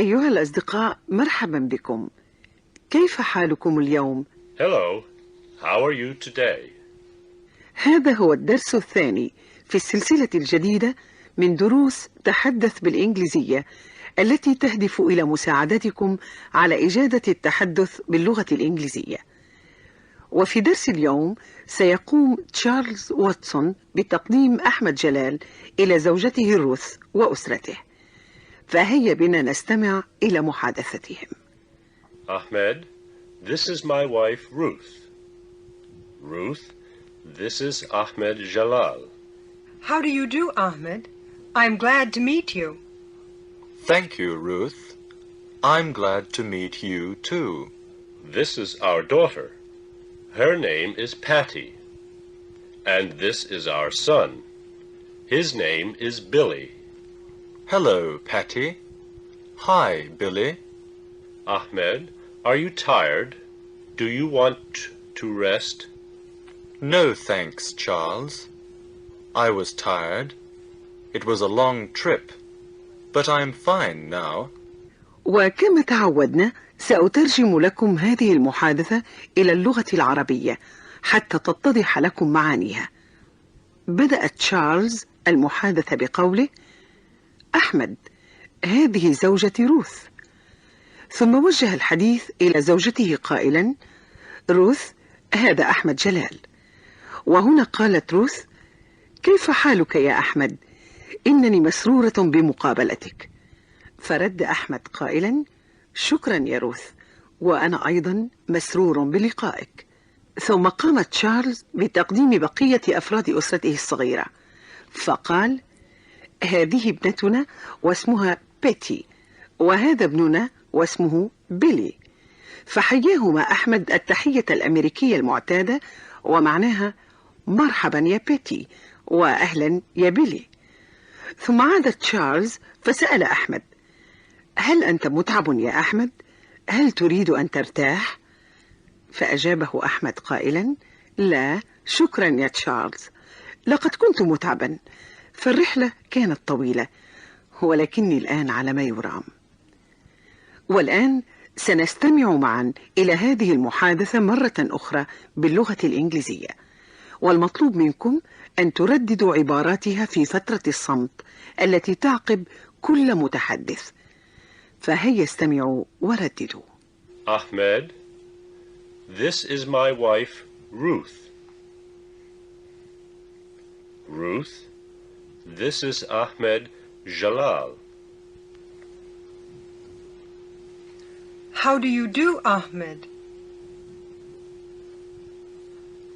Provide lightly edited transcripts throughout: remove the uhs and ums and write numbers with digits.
أيها الأصدقاء، مرحبا بكم. كيف حالكم اليوم؟ Hello, how are you today? هذا هو الدرس الثاني في السلسلة الجديدة من دروس تحدث بالإنجليزية التي تهدف إلى مساعدتكم على إجادة التحدث باللغة الإنجليزية. وفي درس اليوم سيقوم تشارلز واتسون بتقديم أحمد جلال إلى زوجته روث وأسرته. فهيا بنا نستمع إلى محادثتهم. Ahmed, this is my wife Ruth. Ruth, this is Ahmed Jalal. How do you do, Ahmed? I'm glad to meet you. Thank you, Ruth. I'm glad to meet you, too. This is our daughter. Her name is Patty. And this is our son. His name is Billy. Hello, Patty. Hi, Billy. Ahmed, are you tired? Do you want to rest? No, thanks, Charles. I was tired. It was a long trip, but I'm fine now. وكما تعودنا سأترجم لكم هذه المحادثة إلى اللغة العربية حتى تتضح لكم معانيها. بدأ تشارلز المحادثة بقوله: أحمد، هذه زوجتي روث. ثم وجه الحديث إلى زوجته قائلا: روث، هذا أحمد جلال. وهنا قالت روث: كيف حالك يا أحمد؟ إنني مسرورة بمقابلتك. فرد أحمد قائلا: شكرا يا روث، وأنا أيضا مسرور بلقائك. ثم قام تشارلز بتقديم بقية أفراد أسرته الصغيرة، فقال: هذه ابنتنا واسمها بيتي، وهذا ابننا واسمه بيلي. فحياهما أحمد التحية الأمريكية المعتادة ومعناها مرحبا يا بيتي وأهلا يا بيلي. ثم عاد تشارلز فسأل أحمد: هل أنت متعب يا أحمد؟ هل تريد أن ترتاح؟ فأجابه أحمد قائلا: لا شكرا يا تشارلز، لقد كنت متعبا، فالرحلة كانت طويلة، ولكني الآن على ما يرام. والآن سنستمع معا إلى هذه المحادثة مرة أخرى باللغة الإنجليزية، والمطلوب منكم أن ترددوا عباراتها في فترة الصمت التي تعقب كل متحدث. فهيا استمعوا ورددوا. Ahmed, this is my wife Ruth. Ruth, this is Ahmed Jalal. How do you do, Ahmed?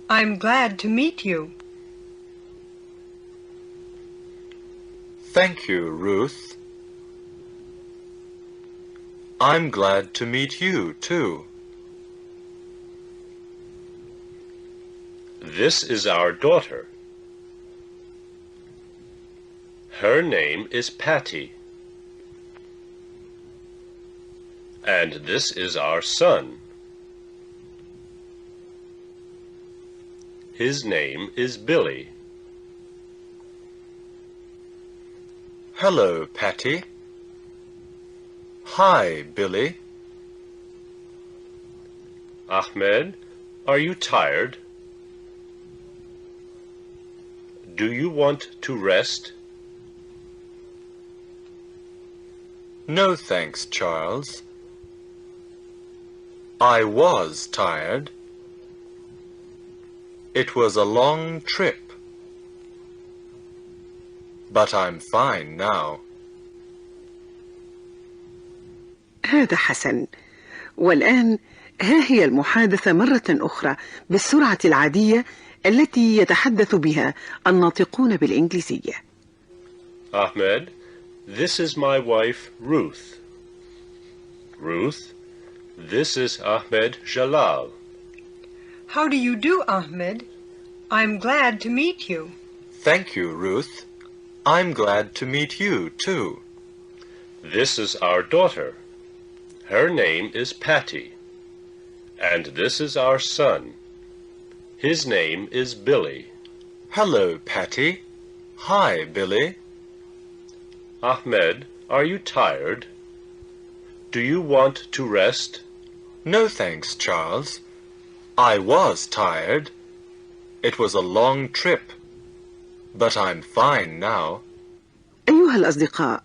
I'm glad to meet you. Thank you, Ruth. I'm glad to meet you, too. This is our daughter. Her name is Patty. And this is our son. His name is Billy. Hello, Patty. Hi, Billy. Ahmed, are you tired? Do you want to rest? No, thanks, Charles. I was tired. It was a long trip, but I'm fine now. هذا حسن. والآن ها هي المحادثة مرة أخرى بالسرعة العادية التي يتحدث بها الناطقون بالإنجليزية. Ahmed, this is my wife Ruth. Ruth, this is Ahmed Jalal. How do you do, Ahmed? I'm glad to meet you. Thank you, Ruth. I'm glad to meet you, too. This is our daughter. Her name is Patty. And this is our son. His name is Billy. Hello, Patty. Hi, Billy. Ahmed, are you tired? Do you want to rest? No thanks, Charles. I was tired. It was a long trip. But I'm fine now. أيها الأصدقاء،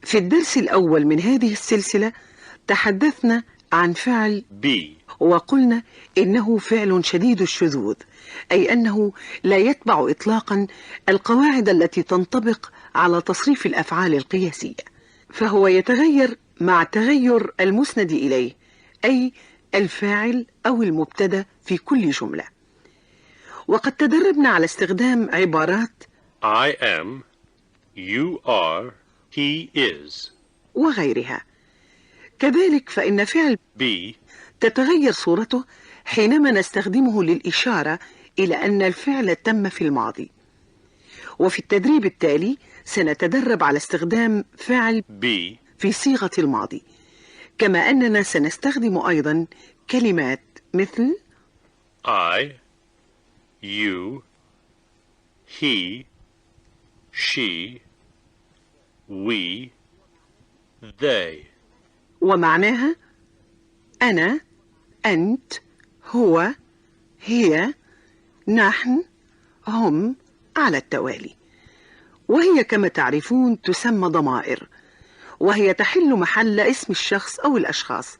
في الدرس الأول من هذه السلسلة تحدثنا عن فعل be. وقلنا إنه فعل شديد الشذوذ، أي أنه لا يتبع إطلاقا القواعد التي تنطبق على تصريف الأفعال القياسية، فهو يتغير مع تغير المسند إليه، أي الفاعل أو المبتدأ في كل جملة. وقد تدربنا على استخدام عبارات I am, you are, he is. وغيرها. كذلك فإن فعل be تتغير صورته حينما نستخدمه للإشارة إلى أن الفعل تم في الماضي. وفي التدريب التالي سنتدرب على استخدام فعل be في صيغة الماضي، كما أننا سنستخدم أيضا كلمات مثل I, you, he, she, we, they. ومعناها أنا، أنت، هو، هي، نحن، هم على التوالي. وهي كما تعرفون تسمى ضمائر، وهي تحل محل اسم الشخص أو الأشخاص.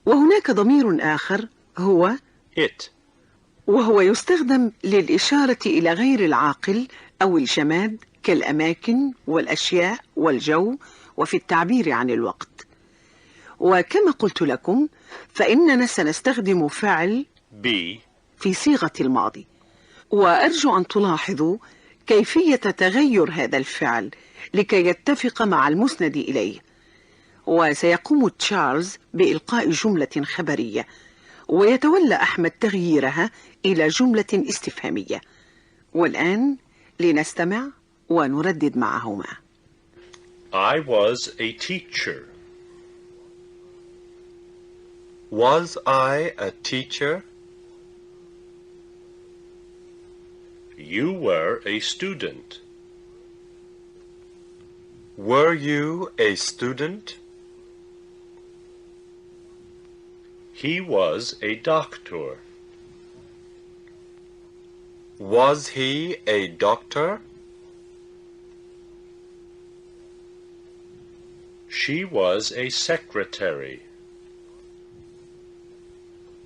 وهناك ضمير آخر هو it. وهو يستخدم للإشارة إلى غير العاقل أو الجماد كالأماكن والأشياء والجو، وفي التعبير عن الوقت. وكما قلت لكم فإننا سنستخدم فعل be في صيغة الماضي، وأرجو أن تلاحظوا كيفية تغير هذا الفعل لكي يتفق مع المسند إليه. وسيقوم تشارلز بإلقاء جملة خبرية، ويتولى أحمد تغييرها إلى جملة استفهامية. والآن لنستمع ونردد معهما. I was a teacher. Was I a teacher? You were a student. Were you a student? He was a doctor. Was he a doctor? She was a secretary.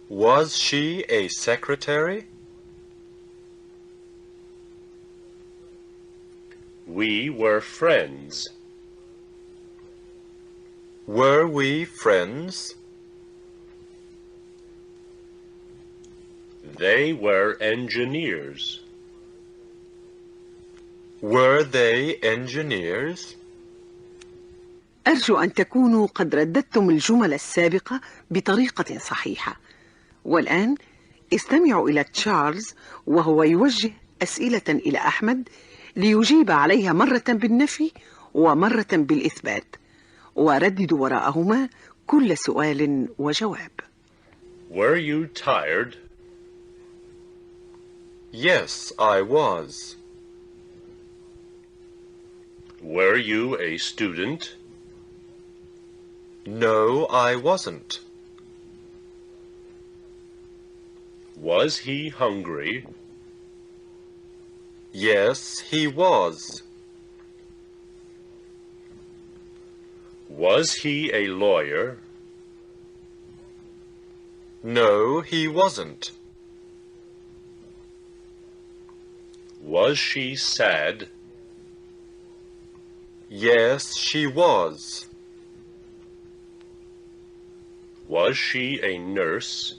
Was she a secretary? We were friends. Were we friends? They were engineers. Were they engineers? أرجو أن تكونوا قد رددتم الجمل السابقة بطريقة صحيحة. والآن استمعوا إلى تشارلز وهو يوجه أسئلة إلى أحمد ليجيب عليها مرة بالنفي ومرة بالإثبات، ورددوا وراءهما كل سؤال وجواب. Were you tired? Yes, I was. Were you a student? No, I wasn't. Was he hungry? Yes, he was. Was he a lawyer? No, he wasn't. Was she sad? Yes, she was. Was she a nurse?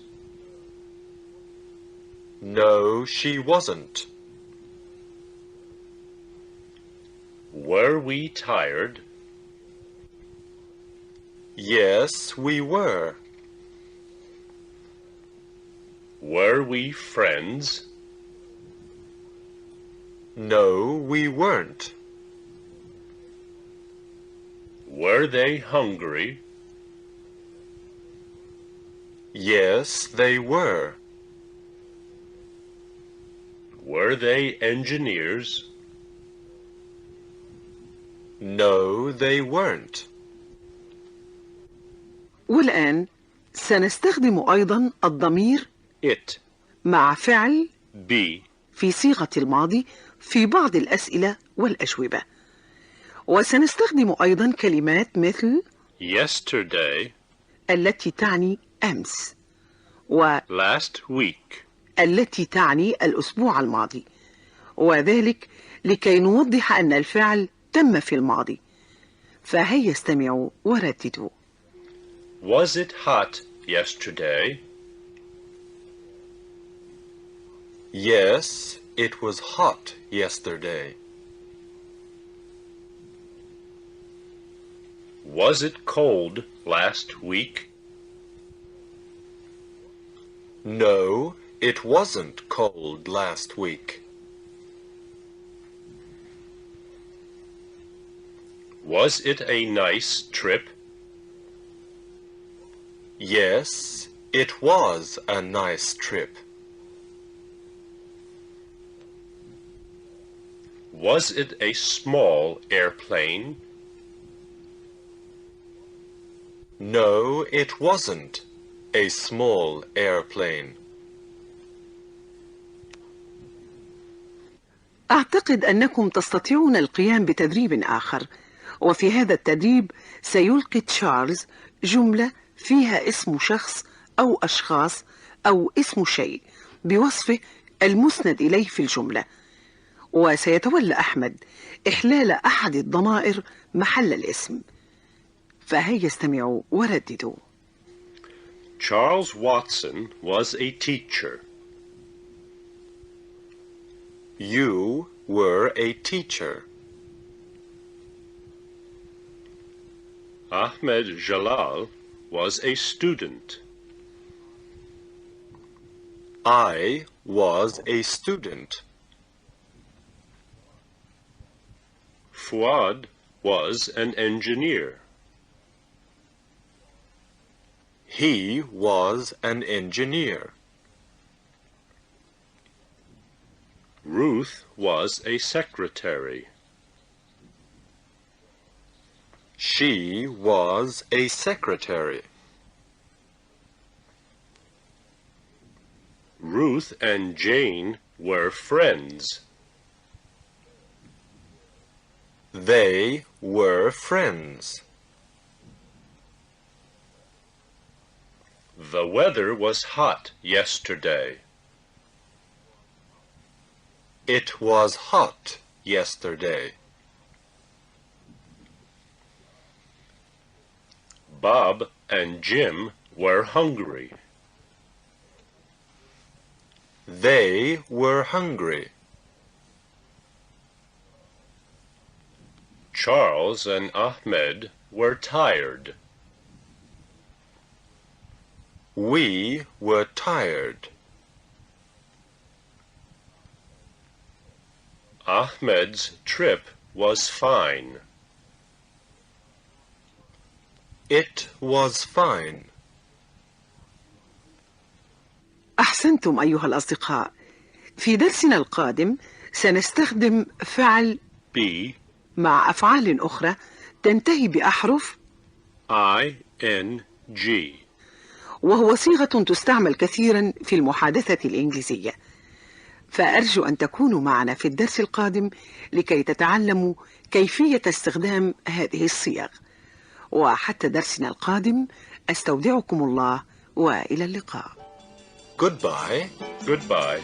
No, she wasn't. Were we tired? Yes, we were. Were we friends? No, we weren't. Were they hungry? Yes, they were. Were they engineers? No, they weren't. والآن سنستخدم أيضا الضمير it, مع فعل be, في صيغة الماضي في بعض الأسئلة والأجوبة. وسنستخدم أيضا كلمات مثل yesterday, التي تعني أمس، last week, والتي تعني الأسبوع الماضي، وذلك لكي نوضح أن الفعل تم في الماضي. فهيا استمعوا ورددوا. was it hot yesterday? Yes, it was hot yesterday. Was it cold last week? No, it wasn't cold last week. Was it a nice trip? Yes, it was a nice trip. Was it a small airplane? No, it wasn't a small airplane. أعتقد أنكم تستطيعون القيام بتدريب آخر، وفي هذا التدريب سيلقي تشارلز جملة فيها اسم شخص أو أشخاص أو اسم شيء بوصفه المسند إليه في الجملة، وسيتولى أحمد إحلال أحد الضمائر محل الاسم. فهيا استمعوا ورددوا. Charles Watson was a teacher. You were a teacher. Ahmed Jalal was a student. I was a student. Fuad was an engineer. He was an engineer. Ruth was a secretary. She was a secretary. Ruth and Jane were friends. They were friends. The weather was hot yesterday. It was hot yesterday. Bob and Jim were hungry. They were hungry. Charles and Ahmed were tired. We were tired. Ahmed's trip was fine. It was fine. أحسنتم أيها الأصدقاء. في درسنا القادم سنستخدم فعل be مع أفعال أخرى تنتهي بأحرف ing. وهو صيغة تستعمل كثيرا في المحادثة الإنجليزية. فأرجو أن تكونوا معنا في الدرس القادم لكي تتعلموا كيفية استخدام هذه الصيغ. وحتى درسنا القادم أستودعكم الله وإلى اللقاء. Goodbye. Goodbye.